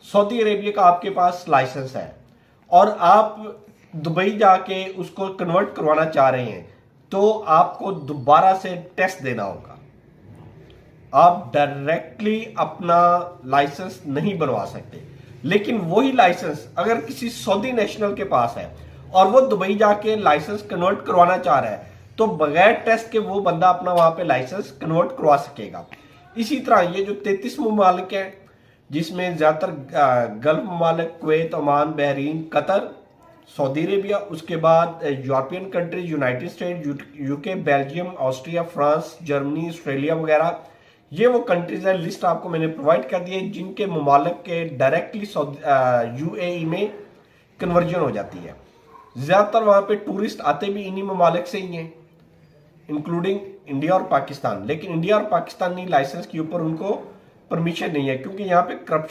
Saudi Arabia का आपके पास licence है और आप दुबई जाके उसको कन्वर्ट करवाना चाह रहे हैं, तो आपको दोबारा से टेस्ट देना होगा। आप डायरेक्टली अपना लाइसेंस नहीं बनवा सकते। लेकिन वही लाइसेंस अगर किसी सऊदी नेशनल के पास है और वो दुबई जाके लाइसेंस कन्वर्ट करवाना चाह रहा है, तो बगैर टेस्ट के वो बंदा अपना वहां पे लाइसेंस कन्वर्ट करवा सकेगा। इसी तरह ये जो 33 ममालिक हैं, जिसमें ज्यादातर गल्फ ममालिक, Kuwait, Oman, Bahrain, Qatar, Saudi Arabia, उसके बाद European countries, United state, UK, Belgium, Austria, France, Germany, Australia वगैरह, ये वो कंट्रीज है, लिस्ट आपको मैंने प्रोवाइड कर दी है जिनके ममालिक के डायरेक्टली यूएई में कन्वर्जन हो जाती है। ज्यादातर वहां पे टूरिस्ट आते भी इन्हीं ममालिक से ही हैं, इंक्लूडिंग इंडिया और पाकिस्तान। लेकिन इंडिया और पाकिस्तानी लाइसेंस के ऊपर उनको परमिशन नहीं है, क्योंकि यहाँ पे करप्शन